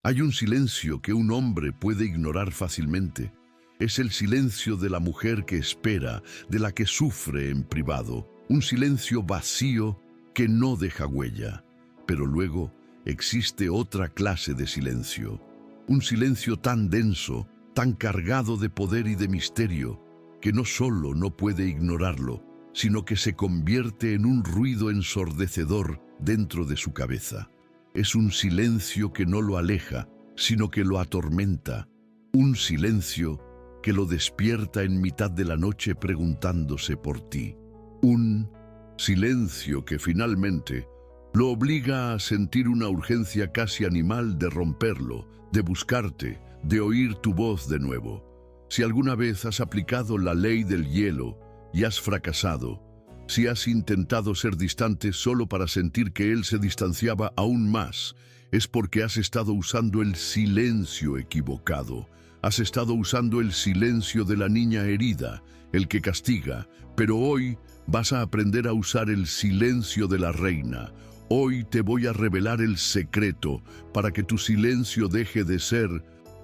Hay un silencio que un hombre puede ignorar fácilmente. Es el silencio de la mujer que espera, de la que sufre en privado. Un silencio vacío que no deja huella. Pero luego existe otra clase de silencio. Un silencio tan denso, tan cargado de poder y de misterio, que no solo no puede ignorarlo, sino que se convierte en un ruido ensordecedor dentro de su cabeza. Es un silencio que no lo aleja, sino que lo atormenta. Un silencio que lo despierta en mitad de la noche preguntándose por ti. Un silencio que finalmente lo obliga a sentir una urgencia casi animal de romperlo, de buscarte, de oír tu voz de nuevo. Si alguna vez has aplicado la ley del hielo y has fracasado, si has intentado ser distante solo para sentir que él se distanciaba aún más, es porque has estado usando el silencio equivocado. Has estado usando el silencio de la niña herida, el que castiga, pero hoy vas a aprender a usar el silencio de la reina. Hoy te voy a revelar el secreto para que tu silencio deje de ser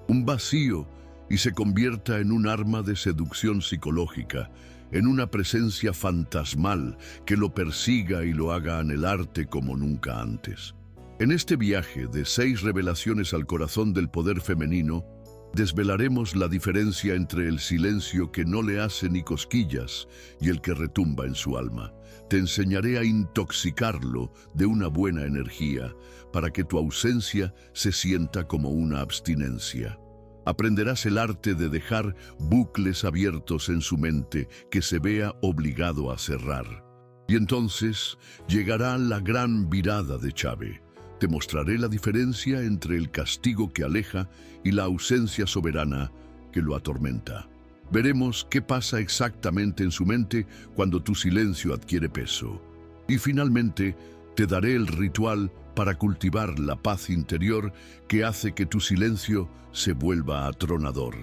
un vacío y se convierta en un arma de seducción psicológica, en una presencia fantasmal que lo persiga y lo haga anhelarte como nunca antes. En este viaje de 6 revelaciones al corazón del poder femenino, desvelaremos la diferencia entre el silencio que no le hace ni cosquillas y el que retumba en su alma. Te enseñaré a intoxicarlo de una buena energía para que tu ausencia se sienta como una abstinencia. Aprenderás el arte de dejar bucles abiertos en su mente que se vea obligado a cerrar. Y entonces llegará la gran virada de Chave. Te mostraré la diferencia entre el castigo que aleja y la ausencia soberana que lo atormenta. Veremos qué pasa exactamente en su mente cuando tu silencio adquiere peso. Y finalmente, te daré el ritual para cultivar la paz interior que hace que tu silencio se vuelva atronador.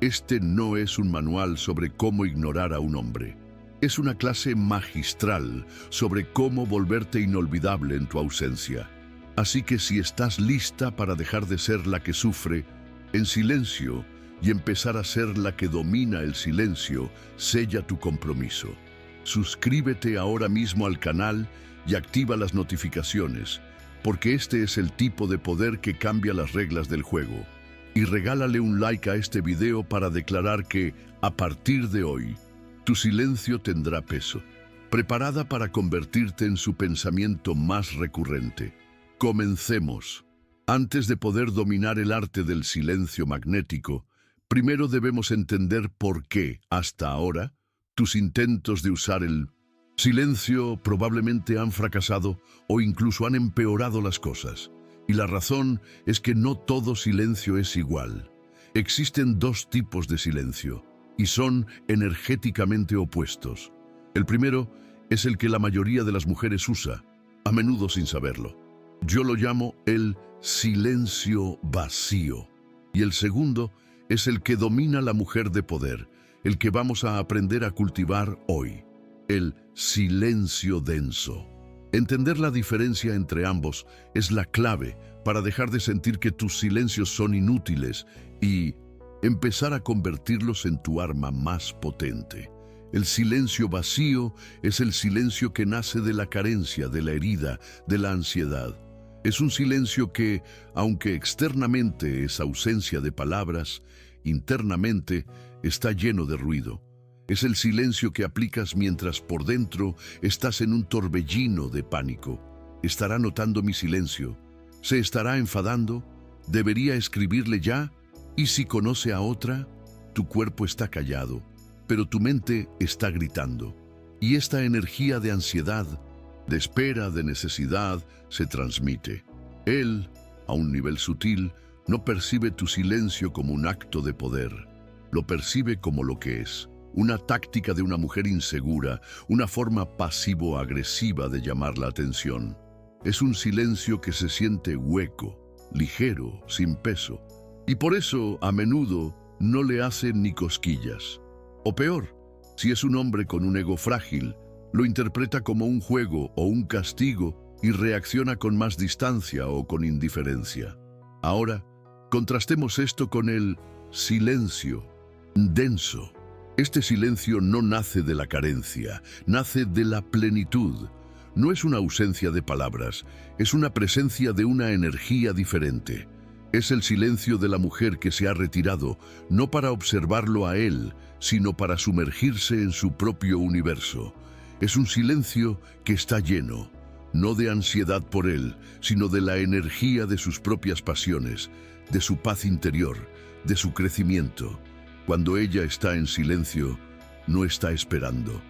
Este no es un manual sobre cómo ignorar a un hombre. Es una clase magistral sobre cómo volverte inolvidable en tu ausencia. Así que si estás lista para dejar de ser la que sufre en silencio y empezar a ser la que domina el silencio, sella tu compromiso. Suscríbete ahora mismo al canal y activa las notificaciones, porque este es el tipo de poder que cambia las reglas del juego. Y regálale un like a este video para declarar que, a partir de hoy, tu silencio tendrá peso. Preparada para convertirte en su pensamiento más recurrente. Comencemos. Antes de poder dominar el arte del silencio magnético, primero debemos entender por qué, hasta ahora, tus intentos de usar el silencio probablemente han fracasado o incluso han empeorado las cosas. Y la razón es que no todo silencio es igual. Existen 2 tipos de silencio, y son energéticamente opuestos. El primero es el que la mayoría de las mujeres usa, a menudo sin saberlo. Yo lo llamo el silencio vacío. Y el segundo es el que domina la mujer de poder, el que vamos a aprender a cultivar hoy, el silencio denso. Entender la diferencia entre ambos es la clave para dejar de sentir que tus silencios son inútiles y empezar a convertirlos en tu arma más potente. El silencio vacío es el silencio que nace de la carencia, de la herida, de la ansiedad. Es un silencio que, aunque externamente es ausencia de palabras, internamente está lleno de ruido. Es el silencio que aplicas mientras por dentro estás en un torbellino de pánico. ¿Estará notando mi silencio? ¿Se estará enfadando? ¿Debería escribirle ya? ¿Y si conoce a otra? Tu cuerpo está callado, pero tu mente está gritando. Y esta energía de ansiedad, de espera, de necesidad, se transmite. Él, a un nivel sutil, no percibe tu silencio como un acto de poder. Lo percibe como lo que es. Una táctica de una mujer insegura, una forma pasivo-agresiva de llamar la atención. Es un silencio que se siente hueco, ligero, sin peso. Y por eso, a menudo, no le hace ni cosquillas. O peor, si es un hombre con un ego frágil, lo interpreta como un juego o un castigo y reacciona con más distancia o con indiferencia. Ahora, Contrastemos esto con el silencio denso. Este silencio no nace de la carencia, nace de la plenitud. No es una ausencia de palabras, es una presencia de una energía diferente. Es el silencio de la mujer que se ha retirado, no para observarlo a él, sino para sumergirse en su propio universo. Es un silencio que está lleno, no de ansiedad por él, sino de la energía de sus propias pasiones, de su paz interior, de su crecimiento. Cuando ella está en silencio, no está esperando,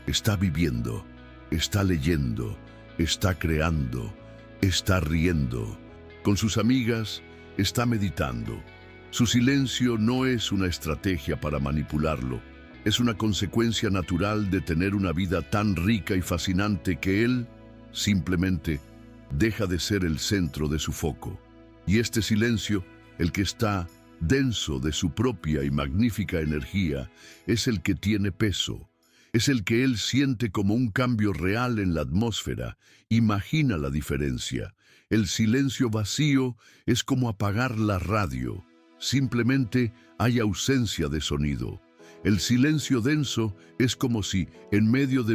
está viviendo, está leyendo, está creando, está riendo. Con sus amigas, está meditando. Su silencio no es una estrategia para manipularlo, es una consecuencia natural de tener una vida tan rica y fascinante que él simplemente deja de ser el centro de su foco. Y este silencio, el que está denso de su propia y magnífica energía, es el que tiene peso, es el que él siente como un cambio real en la atmósfera. Imagina la diferencia. El silencio vacío es como apagar la radio, simplemente hay ausencia de sonido. El silencio denso es como si, en medio de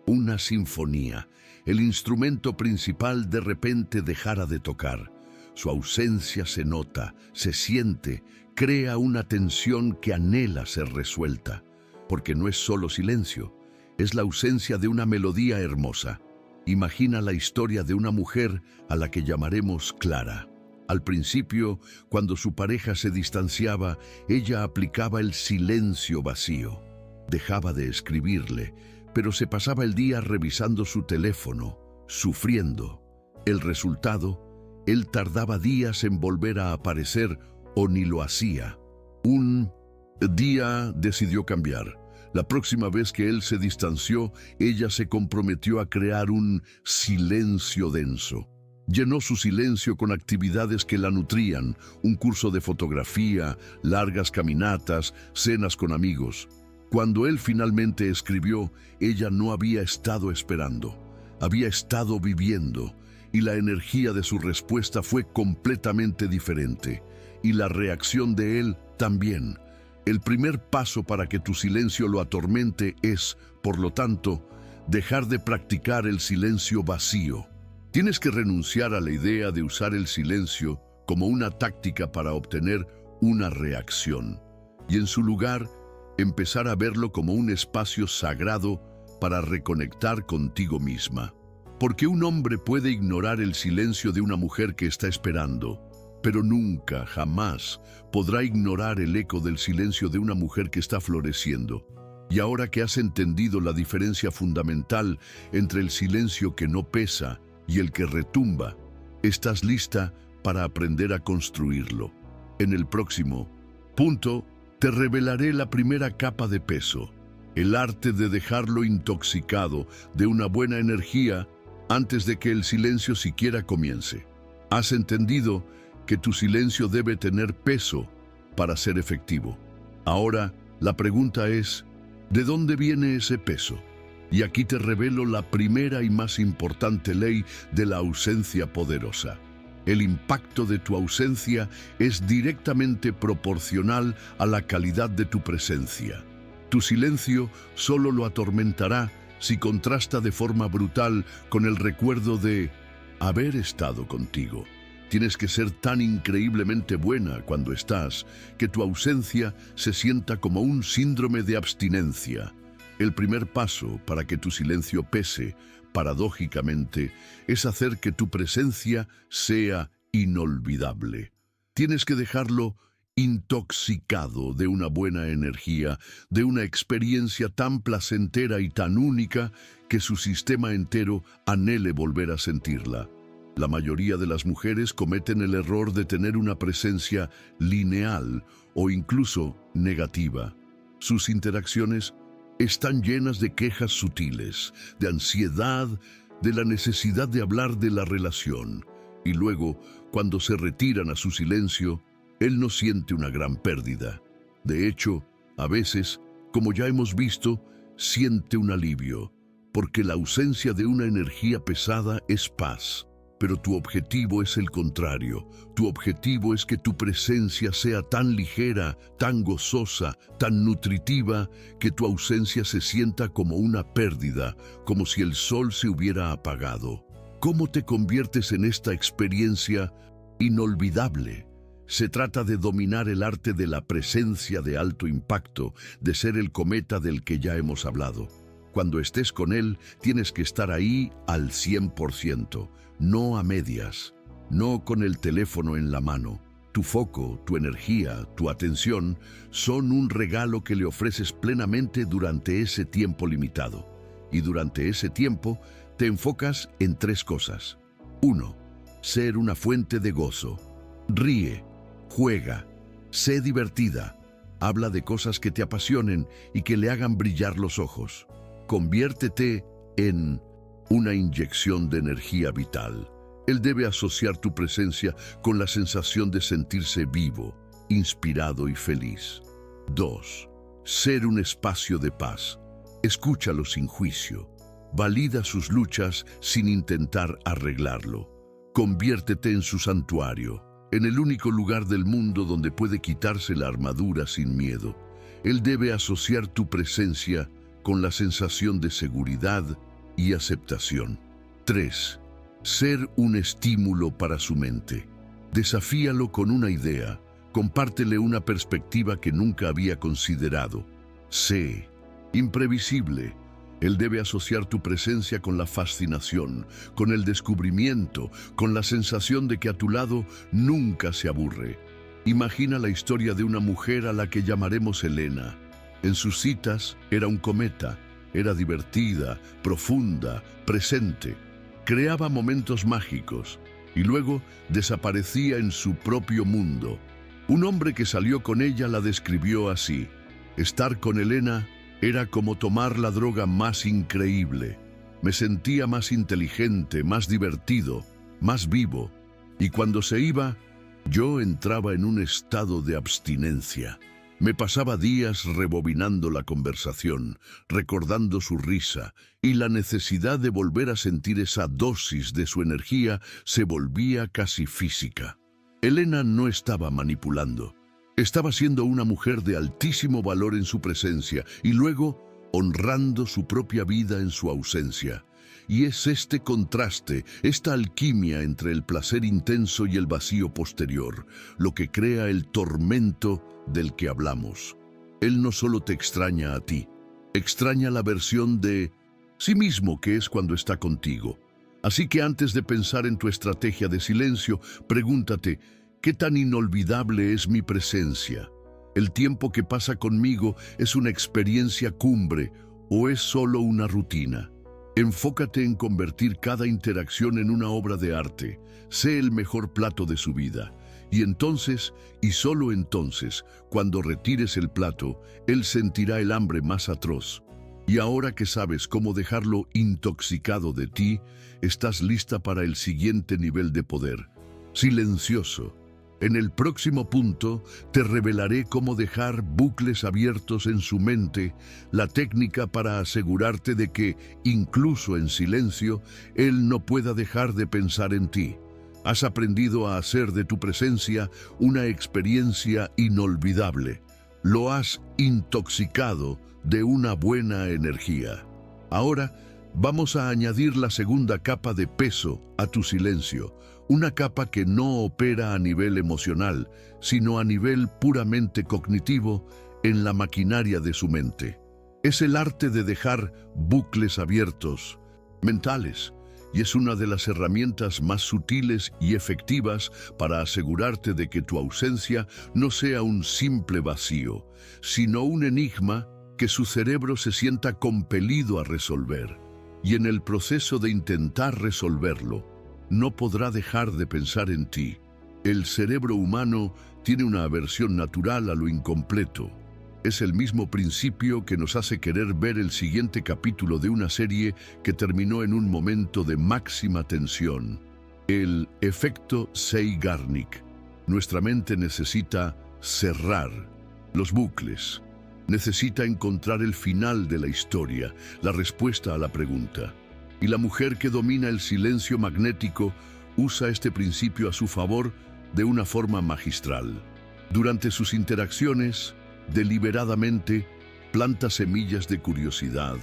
una sinfonía, el instrumento principal de repente dejara de tocar. Su ausencia se nota, se siente, crea una tensión que anhela ser resuelta, porque no es solo silencio, es la ausencia de una melodía hermosa. Imagina la historia de una mujer a la que llamaremos Clara. Al principio, cuando su pareja se distanciaba, ella aplicaba el silencio vacío. Dejaba de escribirle, pero se pasaba el día revisando su teléfono, sufriendo. El resultado: él tardaba días en volver a aparecer o ni lo hacía. Un día decidió cambiar. La próxima vez que él se distanció, ella se comprometió a crear un silencio denso. Llenó su silencio con actividades que la nutrían, un curso de fotografía, largas caminatas, cenas con amigos. Cuando él finalmente escribió, ella no había estado esperando, había estado viviendo. Y la energía de su respuesta fue completamente diferente. Y la reacción de él también. El primer paso para que tu silencio lo atormente es, por lo tanto, dejar de practicar el silencio vacío. Tienes que renunciar a la idea de usar el silencio como una táctica para obtener una reacción. Y en su lugar, empezar a verlo como un espacio sagrado para reconectar contigo misma. Porque un hombre puede ignorar el silencio de una mujer que está esperando, pero nunca, jamás, podrá ignorar el eco del silencio de una mujer que está floreciendo. Y ahora que has entendido la diferencia fundamental entre el silencio que no pesa y el que retumba, estás lista para aprender a construirlo. En el próximo punto, te revelaré la primera capa de peso, el arte de dejarlo intoxicado de una buena energía antes de que el silencio siquiera comience. Has entendido que tu silencio debe tener peso para ser efectivo. Ahora, la pregunta es, ¿de dónde viene ese peso? Y aquí te revelo la primera y más importante ley de la ausencia poderosa. El impacto de tu ausencia es directamente proporcional a la calidad de tu presencia. Tu silencio solo lo atormentará si contrasta de forma brutal con el recuerdo de haber estado contigo. Tienes que ser tan increíblemente buena cuando estás, que tu ausencia se sienta como un síndrome de abstinencia. El primer paso para que tu silencio pese, paradójicamente, es hacer que tu presencia sea inolvidable. Tienes que dejarlo intoxicado de una buena energía, de una experiencia tan placentera y tan única que su sistema entero anhele volver a sentirla. La mayoría de las mujeres cometen el error de tener una presencia lineal o incluso negativa. Sus interacciones están llenas de quejas sutiles, de ansiedad, de la necesidad de hablar de la relación. Y luego, cuando se retiran a su silencio, él no siente una gran pérdida. De hecho, a veces, como ya hemos visto, siente un alivio, porque la ausencia de una energía pesada es paz. pero tu objetivo es el contrario. Tu objetivo es que tu presencia sea tan ligera, tan gozosa, tan nutritiva, que tu ausencia se sienta como una pérdida, como si el sol se hubiera apagado. ¿Cómo te conviertes en esta experiencia inolvidable? Se trata de dominar el arte de la presencia de alto impacto, de ser el cometa del que ya hemos hablado. Cuando estés con él, tienes que estar ahí al 100%, no a medias, no con el teléfono en la mano. Tu foco, tu energía, tu atención son un regalo que le ofreces plenamente durante ese tiempo limitado. Y durante ese tiempo te enfocas en 3 cosas. 1. Ser una fuente de gozo. Ríe, juega, sé divertida. Habla de cosas que te apasionen y que le hagan brillar los ojos. Conviértete en una inyección de energía vital. Él debe asociar tu presencia con la sensación de sentirse vivo, inspirado y feliz. 2. Ser un espacio de paz. Escúchalo sin juicio. Valida sus luchas sin intentar arreglarlo. Conviértete en su santuario, en el único lugar del mundo donde puede quitarse la armadura sin miedo. Él debe asociar tu presencia con la sensación de seguridad y aceptación. 3. Ser un estímulo para su mente. Desafíalo con una idea, compártele una perspectiva que nunca había considerado. Sé imprevisible. Él debe asociar tu presencia con la fascinación, con el descubrimiento, con la sensación de que a tu lado nunca se aburre. Imagina la historia de una mujer a la que llamaremos Elena. En sus citas era un cometa, era divertida, profunda, presente. Creaba momentos mágicos y luego desaparecía en su propio mundo. Un hombre que salió con ella la describió así: estar con Elena era como tomar la droga más increíble. Me sentía más inteligente, más divertido, más vivo. Y cuando se iba, yo entraba en un estado de abstinencia. Me pasaba días rebobinando la conversación, recordando su risa, y la necesidad de volver a sentir esa dosis de su energía se volvía casi física. Elena no estaba manipulando. Estaba siendo una mujer de altísimo valor en su presencia y luego honrando su propia vida en su ausencia. Y es este contraste, esta alquimia entre el placer intenso y el vacío posterior, lo que crea el tormento del que hablamos. Él no solo te extraña a ti, extraña la versión de sí mismo que es cuando está contigo. Así que antes de pensar en tu estrategia de silencio, pregúntate: ¿qué tan inolvidable es mi presencia? ¿El tiempo que pasa conmigo es una experiencia cumbre o es solo una rutina? Enfócate en convertir cada interacción en una obra de arte. Sé el mejor plato de su vida. Y entonces, y solo entonces, cuando retires el plato, él sentirá el hambre más atroz. Y ahora que sabes cómo dejarlo intoxicado de ti, estás lista para el siguiente nivel de poder. Silencioso. En el próximo punto te revelaré cómo dejar bucles abiertos en su mente, la técnica para asegurarte de que, incluso en silencio, él no pueda dejar de pensar en ti. Has aprendido a hacer de tu presencia una experiencia inolvidable. Lo has intoxicado de una buena energía. Ahora vamos a añadir la segunda capa de peso a tu silencio. Una capa que no opera a nivel emocional, sino a nivel puramente cognitivo en la maquinaria de su mente. Es el arte de dejar bucles abiertos, mentales, y es una de las herramientas más sutiles y efectivas para asegurarte de que tu ausencia no sea un simple vacío, sino un enigma que su cerebro se sienta compelido a resolver. Y en el proceso de intentar resolverlo, no podrá dejar de pensar en ti. El cerebro humano tiene una aversión natural a lo incompleto. Es el mismo principio que nos hace querer ver el siguiente capítulo de una serie que terminó en un momento de máxima tensión. El efecto Zeigarnik. Nuestra mente necesita cerrar los bucles. Necesita encontrar el final de la historia, la respuesta a la pregunta. Y la mujer que domina el silencio magnético usa este principio a su favor de una forma magistral. Durante sus interacciones, deliberadamente, planta semillas de curiosidad,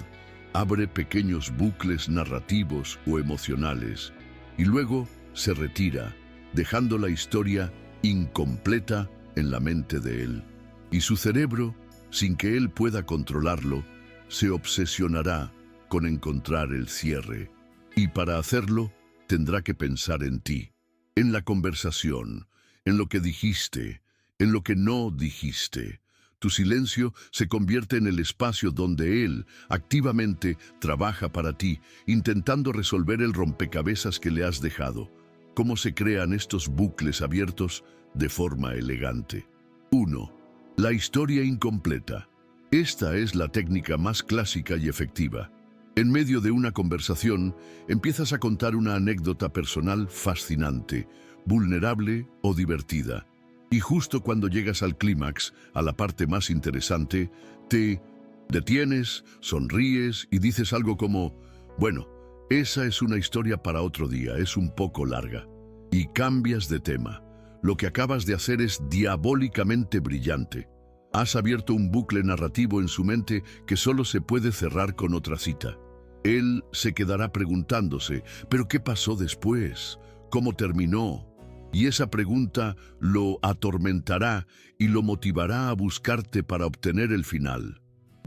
abre pequeños bucles narrativos o emocionales y luego se retira, dejando la historia incompleta en la mente de él. Y su cerebro, sin que él pueda controlarlo, se obsesionará con encontrar el cierre. Y para hacerlo, tendrá que pensar en ti, en la conversación, en lo que dijiste, en lo que no dijiste. Tu silencio se convierte en el espacio donde él activamente trabaja para ti, intentando resolver el rompecabezas que le has dejado. ¿Cómo se crean estos bucles abiertos de forma elegante? 1. La historia incompleta. Esta es la técnica más clásica y efectiva. En medio de una conversación, empiezas a contar una anécdota personal fascinante, vulnerable o divertida. Y justo cuando llegas al clímax, a la parte más interesante, te detienes, sonríes y dices algo como, bueno, esa es una historia para otro día, es un poco larga. Y cambias de tema. Lo que acabas de hacer es diabólicamente brillante. Has abierto un bucle narrativo en su mente que solo se puede cerrar con otra cita. Él se quedará preguntándose, ¿pero qué pasó después? ¿Cómo terminó? Y esa pregunta lo atormentará y lo motivará a buscarte para obtener el final.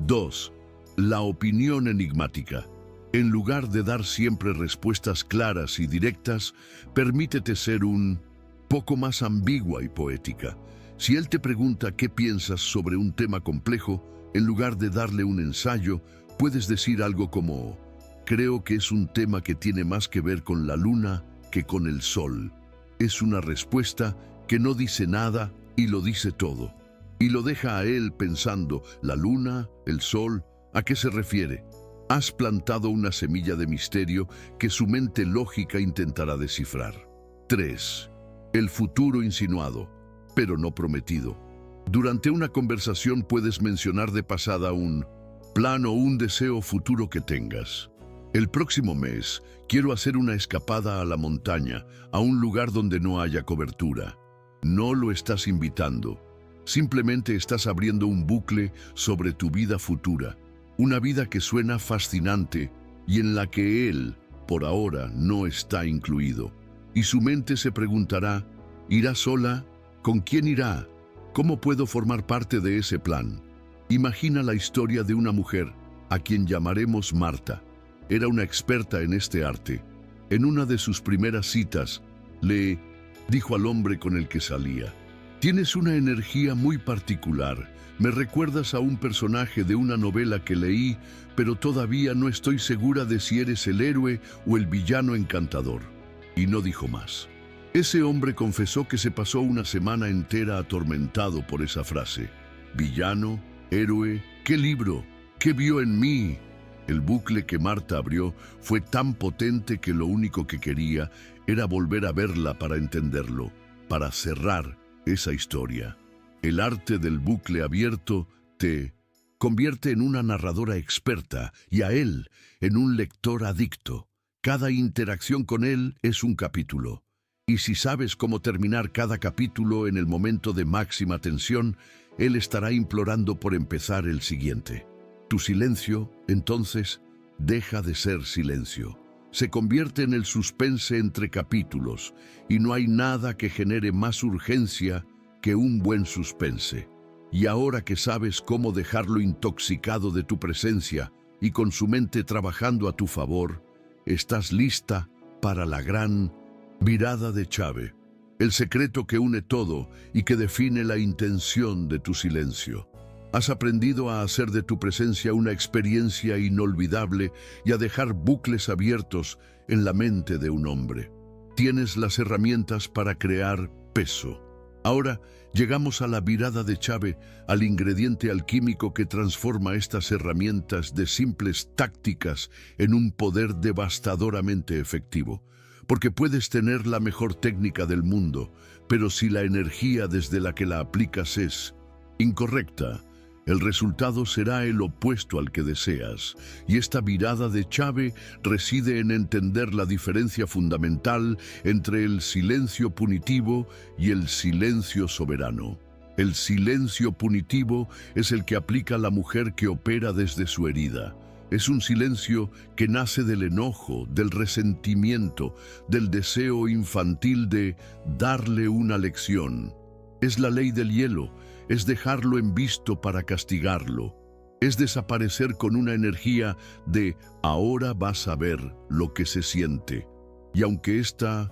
2. La opinión enigmática. En lugar de dar siempre respuestas claras y directas, permítete ser un poco más ambigua y poética. Si él te pregunta qué piensas sobre un tema complejo, en lugar de darle un ensayo, puedes decir algo como, creo que es un tema que tiene más que ver con la luna que con el sol. Es una respuesta que no dice nada y lo dice todo. Y lo deja a él pensando, la luna, el sol, ¿a qué se refiere? Has plantado una semilla de misterio que su mente lógica intentará descifrar. 3. El futuro insinuado, pero no prometido. Durante una conversación puedes mencionar de pasada un plan o un deseo futuro que tengas. El próximo mes quiero hacer una escapada a la montaña, a un lugar donde no haya cobertura. No lo estás invitando. Simplemente estás abriendo un bucle sobre tu vida futura. Una vida que suena fascinante y en la que él, por ahora, no está incluido. Y su mente se preguntará, ¿irá sola? ¿Con quién irá? ¿Cómo puedo formar parte de ese plan? Imagina la historia de una mujer, a quien llamaremos Marta. Era una experta en este arte. En una de sus primeras citas, le dijo al hombre con el que salía, «Tienes una energía muy particular. Me recuerdas a un personaje de una novela que leí, pero todavía no estoy segura de si eres el héroe o el villano encantador». Y no dijo más. Ese hombre confesó que se pasó una semana entera atormentado por esa frase. Villano, héroe, ¿qué libro? ¿Qué vio en mí? El bucle que Marta abrió fue tan potente que lo único que quería era volver a verla para entenderlo, para cerrar esa historia. El arte del bucle abierto te convierte en una narradora experta y a él en un lector adicto. Cada interacción con él es un capítulo. Y si sabes cómo terminar cada capítulo en el momento de máxima tensión, él estará implorando por empezar el siguiente. Tu silencio, entonces, deja de ser silencio. Se convierte en el suspense entre capítulos, y no hay nada que genere más urgencia que un buen suspense. Y ahora que sabes cómo dejarlo intoxicado de tu presencia y con su mente trabajando a tu favor, estás lista para la gran mirada de Chave, el secreto que une todo y que define la intención de tu silencio. Has aprendido a hacer de tu presencia una experiencia inolvidable y a dejar bucles abiertos en la mente de un hombre. Tienes las herramientas para crear peso. Ahora llegamos a la mirada de Chave, al ingrediente alquímico que transforma estas herramientas de simples tácticas en un poder devastadoramente efectivo. Porque puedes tener la mejor técnica del mundo, pero si la energía desde la que la aplicas es incorrecta, El resultado será el opuesto al que deseas, y esta virada de Chave reside en entender la diferencia fundamental entre el silencio punitivo y el silencio soberano. El silencio punitivo es el que aplica la mujer que opera desde su herida. Es un silencio que nace del enojo, del resentimiento, del deseo infantil de darle una lección. Es la ley del hielo, es dejarlo en visto para castigarlo. Es desaparecer con una energía de ahora vas a ver lo que se siente. Y aunque esta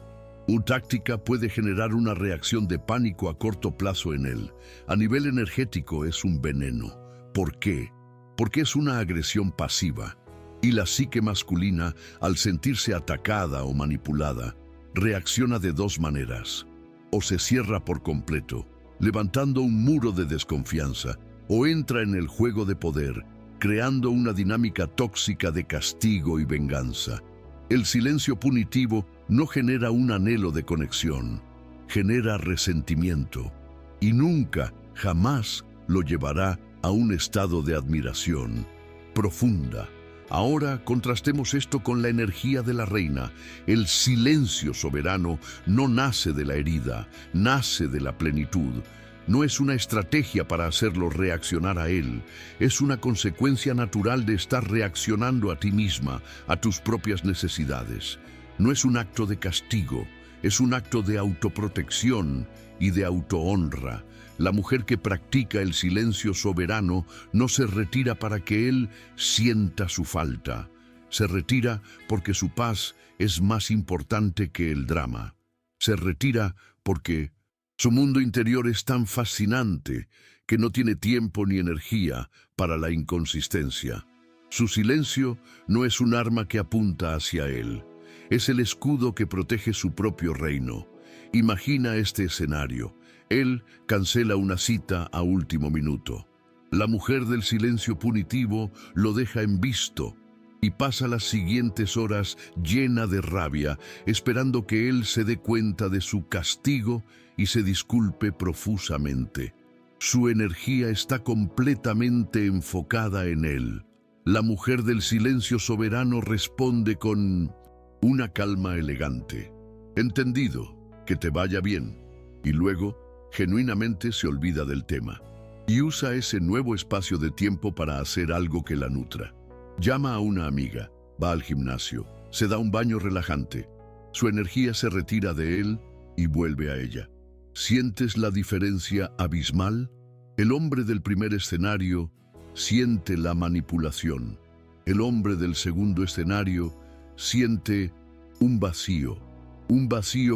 táctica puede generar una reacción de pánico a corto plazo en él, a nivel energético es un veneno. ¿Por qué? Porque es una agresión pasiva. Y la psique masculina, al sentirse atacada o manipulada, reacciona de dos maneras. O se cierra por completo, levantando un muro de desconfianza, o entra en el juego de poder, creando una dinámica tóxica de castigo y venganza. El silencio punitivo no genera un anhelo de conexión, genera resentimiento, y nunca, jamás lo llevará a un estado de admiración profunda. Ahora contrastemos esto con la energía de la reina. El silencio soberano no nace de la herida, nace de la plenitud. No es una estrategia para hacerlo reaccionar a él, es una consecuencia natural de estar reaccionando a ti misma, a tus propias necesidades. No es un acto de castigo, es un acto de autoprotección y de autohonra. La mujer que practica el silencio soberano no se retira para que él sienta su falta. Se retira porque su paz es más importante que el drama. Se retira porque su mundo interior es tan fascinante que no tiene tiempo ni energía para la inconsistencia. Su silencio no es un arma que apunta hacia él. Es el escudo que protege su propio reino. Imagina este escenario. Él cancela una cita a último minuto. La mujer del silencio punitivo lo deja en visto y pasa las siguientes horas llena de rabia, esperando que él se dé cuenta de su castigo y se disculpe profusamente. Su energía está completamente enfocada en él. La mujer del silencio soberano responde con una calma elegante. Entendido, que te vaya bien. Y luego, genuinamente se olvida del tema y usa ese nuevo espacio de tiempo para hacer algo que la nutra. Llama a una amiga, va al gimnasio, se da un baño relajante. Su energía se retira de él y vuelve a ella. ¿Sientes la diferencia abismal? El hombre del primer escenario siente la manipulación. El hombre del segundo escenario siente un vacío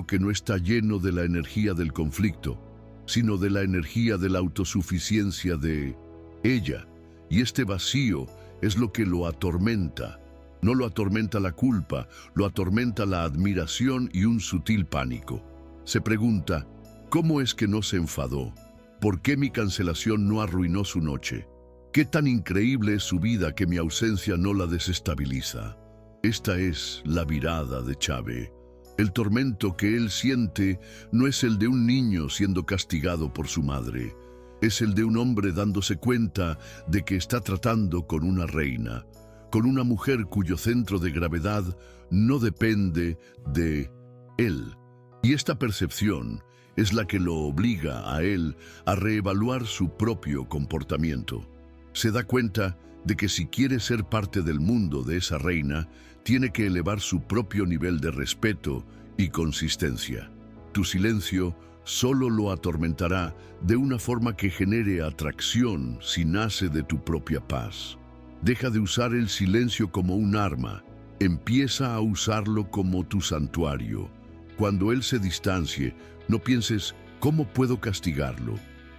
que no está lleno de la energía del conflicto, sino de la energía de la autosuficiencia de ella. Y este vacío es lo que lo atormenta. No lo atormenta la culpa, lo atormenta la admiración y un sutil pánico. Se pregunta, ¿cómo es que no se enfadó? ¿Por qué mi cancelación no arruinó su noche? ¿Qué tan increíble es su vida que mi ausencia no la desestabiliza? Esta es la virada de Chave. El tormento que él siente no es el de un niño siendo castigado por su madre. Es el de un hombre dándose cuenta de que está tratando con una reina, con una mujer cuyo centro de gravedad no depende de él. Y esta percepción es la que lo obliga a él a reevaluar su propio comportamiento. Se da cuenta de que si quiere ser parte del mundo de esa reina, tiene que elevar su propio nivel de respeto y consistencia. Tu silencio solo lo atormentará de una forma que genere atracción si nace de tu propia paz. Deja de usar el silencio como un arma, empieza a usarlo como tu santuario. Cuando él se distancie, no pienses, ¿cómo puedo castigarlo?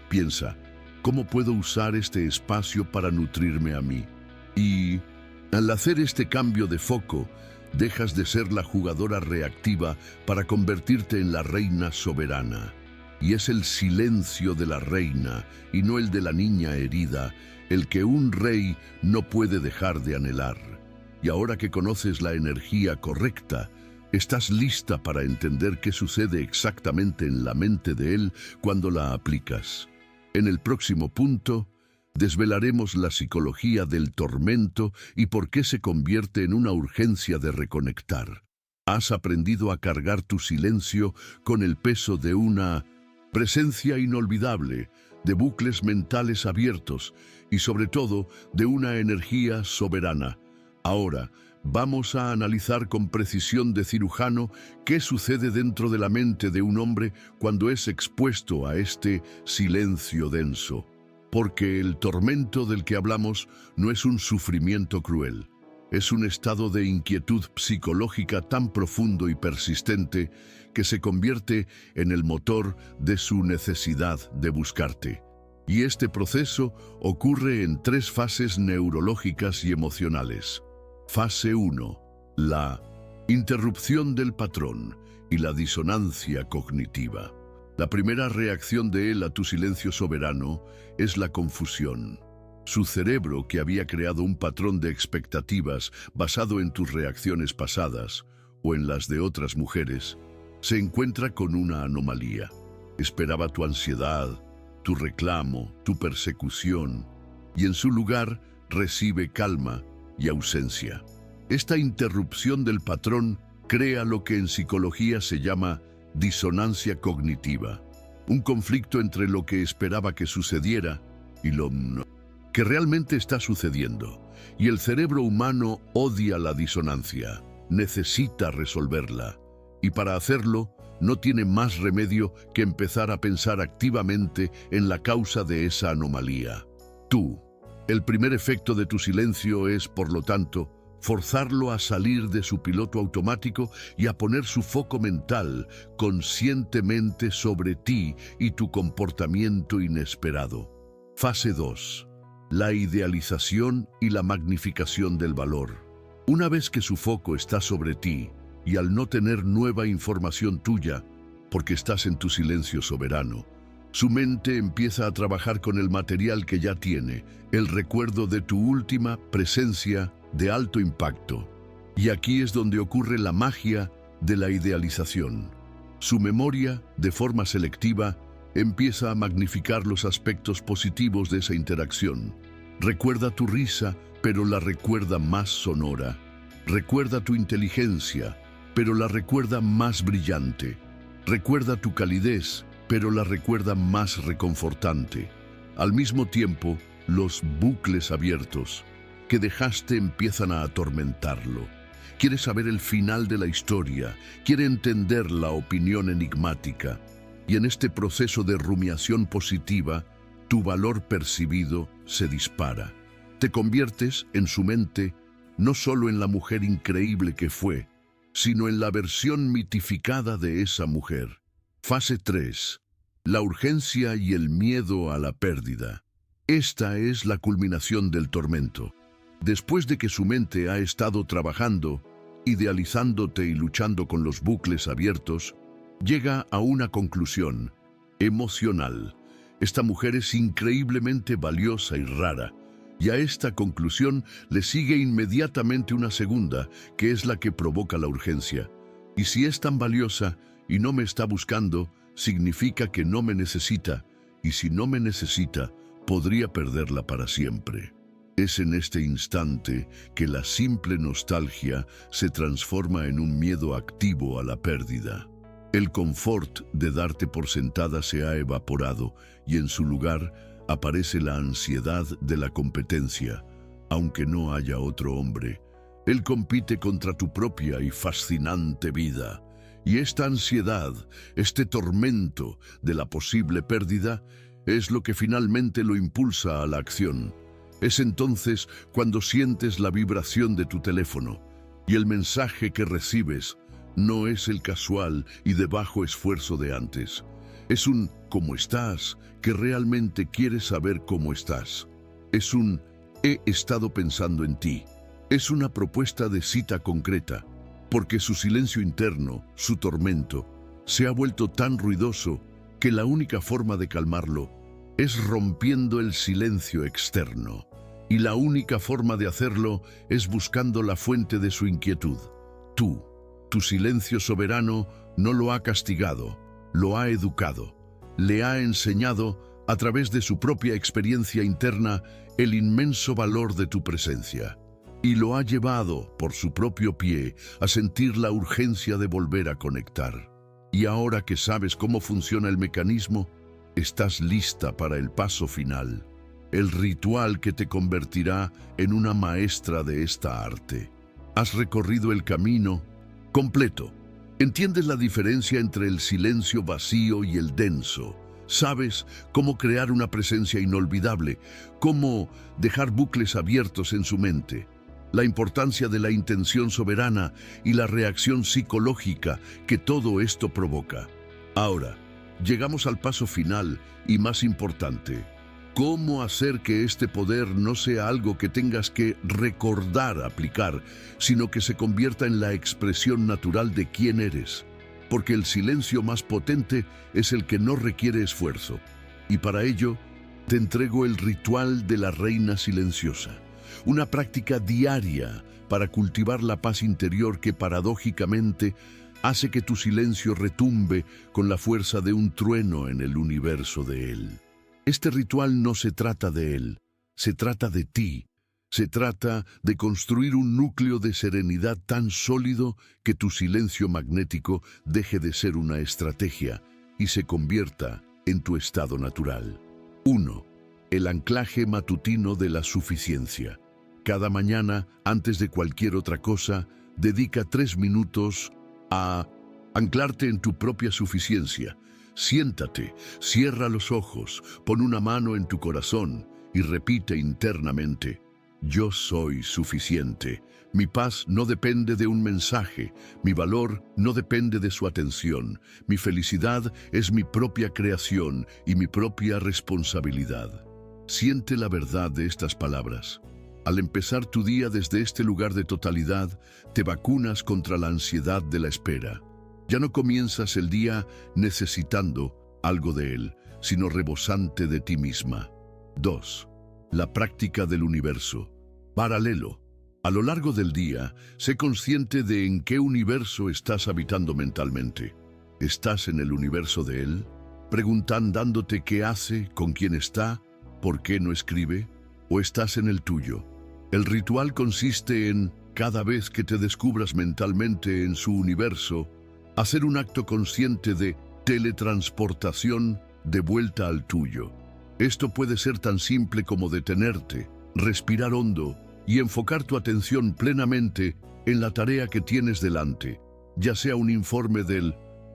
Piensa, ¿cómo puedo usar este espacio para nutrirme a mí? Y al hacer este cambio de foco, dejas de ser la jugadora reactiva para convertirte en la reina soberana. Y es el silencio de la reina, y no el de la niña herida, el que un rey no puede dejar de anhelar. Y ahora que conoces la energía correcta, estás lista para entender qué sucede exactamente en la mente de él cuando la aplicas. En el próximo punto, Desvelaremos la psicología del tormento y por qué se convierte en una urgencia de reconectar. Has aprendido a cargar tu silencio con el peso de una presencia inolvidable, de bucles mentales abiertos y sobre todo de una energía soberana. Ahora, vamos a analizar con precisión de cirujano qué sucede dentro de la mente de un hombre cuando es expuesto a este silencio denso. Porque el tormento del que hablamos no es un sufrimiento cruel. Es un estado de inquietud psicológica tan profundo y persistente que se convierte en el motor de su necesidad de buscarte. Y este proceso ocurre en 3 fases neurológicas y emocionales. Fase 1. La interrupción del patrón y la disonancia cognitiva. La primera reacción de él a tu silencio soberano es la confusión. Su cerebro, que había creado un patrón de expectativas basado en tus reacciones pasadas o en las de otras mujeres, se encuentra con una anomalía. Esperaba tu ansiedad, tu reclamo, tu persecución, y en su lugar recibe calma y ausencia. Esta interrupción del patrón crea lo que en psicología se llama disonancia cognitiva, un conflicto entre lo que esperaba que sucediera y lo que realmente está sucediendo. Y el cerebro humano odia la disonancia, necesita resolverla, y para hacerlo no tiene más remedio que empezar a pensar activamente en la causa de esa anomalía. Tú. El primer efecto de tu silencio es, por lo tanto, forzarlo a salir de su piloto automático y a poner su foco mental conscientemente sobre ti y tu comportamiento inesperado. Fase 2. La idealización y la magnificación del valor. Una vez que su foco está sobre ti, y al no tener nueva información tuya, porque estás en tu silencio soberano, su mente empieza a trabajar con el material que ya tiene, el recuerdo de tu última presencia de alto impacto. Y aquí es donde ocurre la magia de la idealización. Su memoria, de forma selectiva, empieza a magnificar los aspectos positivos de esa interacción. Recuerda tu risa, pero la recuerda más sonora. Recuerda tu inteligencia, pero la recuerda más brillante. Recuerda tu calidez, pero la recuerda más reconfortante. Al mismo tiempo, los bucles abiertos que dejaste empiezan a atormentarlo. Quiere saber el final de la historia, quiere entender la opinión enigmática. Y en este proceso de rumiación positiva, tu valor percibido se dispara. Te conviertes, en su mente, no solo en la mujer increíble que fue, sino en la versión mitificada de esa mujer. Fase 3. La urgencia y el miedo a la pérdida. Esta es la culminación del tormento. Después de que su mente ha estado trabajando, idealizándote y luchando con los bucles abiertos, llega a una conclusión emocional. Esta mujer es increíblemente valiosa y rara, y a esta conclusión le sigue inmediatamente una segunda, que es la que provoca la urgencia. Y si es tan valiosa y no me está buscando, significa que no me necesita, y si no me necesita, podría perderla para siempre. Es en este instante que la simple nostalgia se transforma en un miedo activo a la pérdida. El confort de darte por sentada se ha evaporado y en su lugar aparece la ansiedad de la competencia. Aunque no haya otro hombre, él compite contra tu propia y fascinante vida. Y esta ansiedad, este tormento de la posible pérdida, es lo que finalmente lo impulsa a la acción. Es entonces cuando sientes la vibración de tu teléfono y el mensaje que recibes no es el casual y de bajo esfuerzo de antes. Es un ¿cómo estás? Que realmente quiere saber cómo estás. Es un he estado pensando en ti. Es una propuesta de cita concreta, porque su silencio interno, su tormento, se ha vuelto tan ruidoso que la única forma de calmarlo es rompiendo el silencio externo. Y la única forma de hacerlo es buscando la fuente de su inquietud. Tú. Tu silencio soberano no lo ha castigado, lo ha educado, le ha enseñado a través de su propia experiencia interna, el inmenso valor de tu presencia, y lo ha llevado, por su propio pie, a sentir la urgencia de volver a conectar. Y ahora que sabes cómo funciona el mecanismo, estás lista para el paso final, el ritual que te convertirá en una maestra de esta arte. Has recorrido el camino completo. Entiendes la diferencia entre el silencio vacío y el denso. Sabes cómo crear una presencia inolvidable, cómo dejar bucles abiertos en su mente, la importancia de la intención soberana y la reacción psicológica que todo esto provoca. Ahora, llegamos al paso final y más importante. ¿Cómo hacer que este poder no sea algo que tengas que recordar aplicar, sino que se convierta en la expresión natural de quién eres? Porque el silencio más potente es el que no requiere esfuerzo. Y para ello, te entrego el ritual de la reina silenciosa, una práctica diaria para cultivar la paz interior que paradójicamente hace que tu silencio retumbe con la fuerza de un trueno en el universo de él. Este ritual no se trata de él, se trata de ti. Se trata de construir un núcleo de serenidad tan sólido que tu silencio magnético deje de ser una estrategia y se convierta en tu estado natural. 1. El anclaje matutino de la suficiencia. Cada mañana, antes de cualquier otra cosa, dedica 3 minutos a anclarte en tu propia suficiencia. Siéntate, cierra los ojos, pon una mano en tu corazón y repite internamente: yo soy suficiente. Mi paz no depende de un mensaje, mi valor no depende de su atención, mi felicidad es mi propia creación y mi propia responsabilidad. Siente la verdad de estas palabras. Al empezar tu día desde este lugar de totalidad, te vacunas contra la ansiedad de la espera. Ya no comienzas el día necesitando algo de él, sino rebosante de ti misma. 2. La práctica del universo. Paralelo. A lo largo del día, sé consciente de en qué universo estás habitando mentalmente. ¿Estás en el universo de él? Preguntándote qué hace, con quién está, por qué no escribe, o estás en el tuyo. El ritual consiste en, cada vez que te descubras mentalmente en su universo, hacer un acto consciente de teletransportación de vuelta al tuyo. Esto puede ser tan simple como detenerte, respirar hondo y enfocar tu atención plenamente en la tarea que tienes delante, ya sea un informe del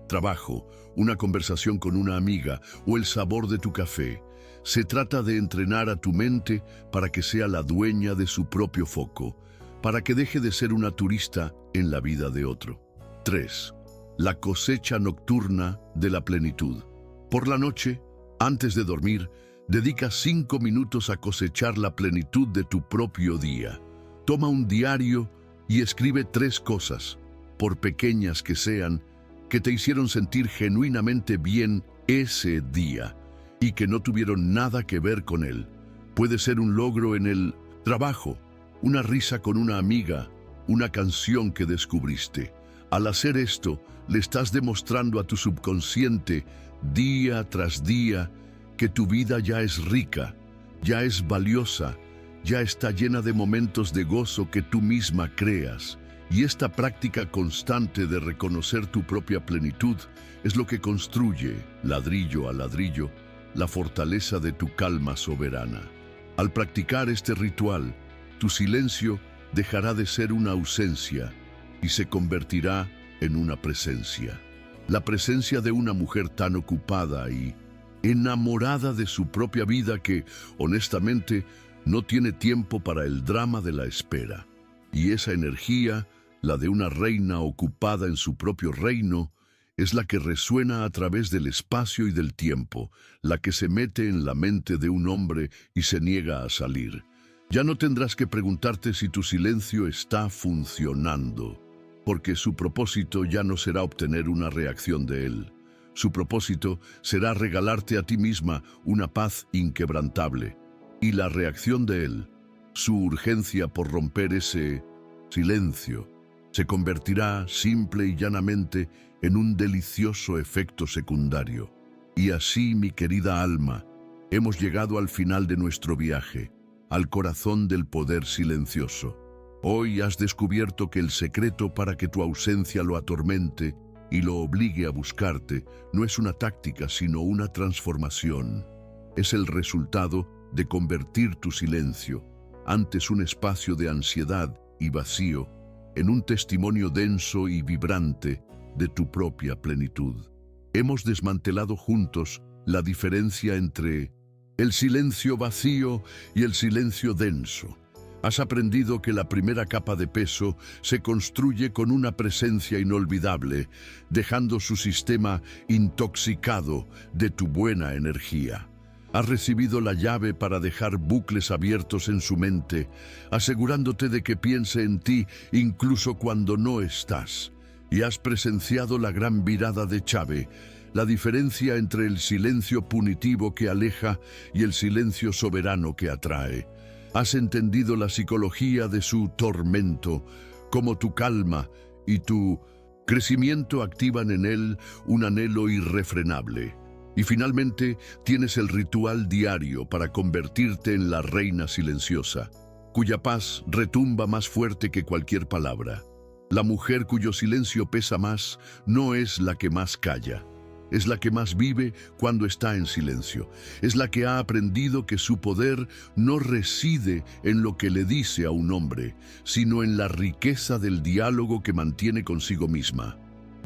trabajo, una conversación con una amiga o el sabor de tu café. Se trata de entrenar a tu mente para que sea la dueña de su propio foco, para que deje de ser una turista en la vida de otro. 3. La cosecha nocturna de la plenitud. Por la noche, antes de dormir, dedica 5 minutos a cosechar la plenitud de tu propio día. Toma un diario y escribe 3 cosas, por pequeñas que sean, que te hicieron sentir genuinamente bien ese día y que no tuvieron nada que ver con él. Puede ser un logro en el trabajo, una risa con una amiga, una canción que descubriste. Al hacer esto, le estás demostrando a tu subconsciente, día tras día, que tu vida ya es rica, ya es valiosa, ya está llena de momentos de gozo que tú misma creas. Y esta práctica constante de reconocer tu propia plenitud es lo que construye, ladrillo a ladrillo, la fortaleza de tu calma soberana. Al practicar este ritual, tu silencio dejará de ser una ausencia y se convertirá en una presencia. La presencia de una mujer tan ocupada y enamorada de su propia vida que, honestamente, no tiene tiempo para el drama de la espera. Y esa energía, la de una reina ocupada en su propio reino, es la que resuena a través del espacio y del tiempo, la que se mete en la mente de un hombre y se niega a salir. Ya no tendrás que preguntarte si tu silencio está funcionando, porque su propósito ya no será obtener una reacción de él. Su propósito será regalarte a ti misma una paz inquebrantable. Y la reacción de él, su urgencia por romper ese silencio, se convertirá simple y llanamente en un delicioso efecto secundario. Y así, mi querida alma, Hemos llegado al final de nuestro viaje, al corazón del poder silencioso. Hoy has descubierto que el secreto para que tu ausencia lo atormente y lo obligue a buscarte no es una táctica, sino una transformación. Es el resultado de convertir tu silencio, antes un espacio de ansiedad y vacío, en un testimonio denso y vibrante de tu propia plenitud. Hemos desmantelado juntos la diferencia entre el silencio vacío y el silencio denso. Has aprendido que la primera capa de peso se construye con una presencia inolvidable, dejando su sistema intoxicado de tu buena energía. Has recibido la llave para dejar bucles abiertos en su mente, asegurándote de que piense en ti incluso cuando no estás. Y has presenciado la gran virada de Chave, la diferencia entre el silencio punitivo que aleja y el silencio soberano que atrae. Has entendido la psicología de su tormento, cómo tu calma y tu crecimiento activan en él un anhelo irrefrenable. Y finalmente tienes el ritual diario para convertirte en la reina silenciosa, cuya paz retumba más fuerte que cualquier palabra. La mujer cuyo silencio pesa más no es la que más calla. Es la que más vive cuando está en silencio. Es la que ha aprendido que su poder no reside en lo que le dice a un hombre, sino en la riqueza del diálogo que mantiene consigo misma.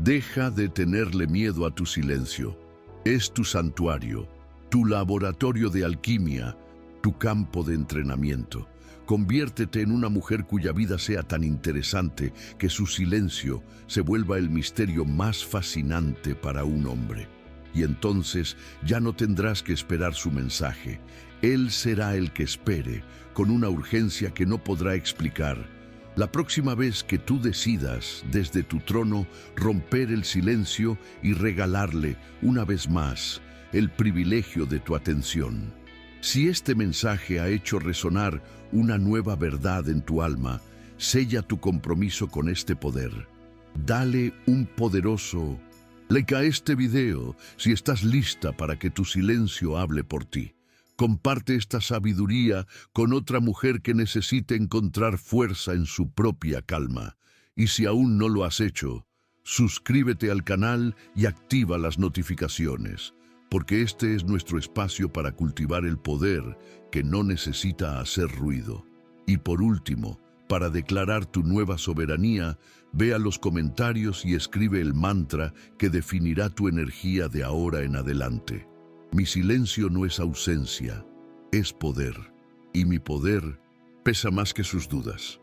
Deja de tenerle miedo a tu silencio. Es tu santuario, tu laboratorio de alquimia, tu campo de entrenamiento. Conviértete en una mujer cuya vida sea tan interesante que su silencio se vuelva el misterio más fascinante para un hombre. Y entonces ya no tendrás que esperar su mensaje. Él será el que espere, con una urgencia que no podrá explicar. La próxima vez que tú decidas, desde tu trono, romper el silencio y regalarle, una vez más, el privilegio de tu atención. Si este mensaje ha hecho resonar una nueva verdad en tu alma, sella tu compromiso con este poder. Dale un poderoso like a este video si estás lista para que tu silencio hable por ti. Comparte esta sabiduría con otra mujer que necesite encontrar fuerza en su propia calma. Y si aún no lo has hecho, suscríbete al canal y activa las notificaciones, porque este es nuestro espacio para cultivar el poder que no necesita hacer ruido. Y por último, para declarar tu nueva soberanía, ve a los comentarios y escribe el mantra que definirá tu energía de ahora en adelante. Mi silencio no es ausencia, es poder, y mi poder pesa más que sus dudas.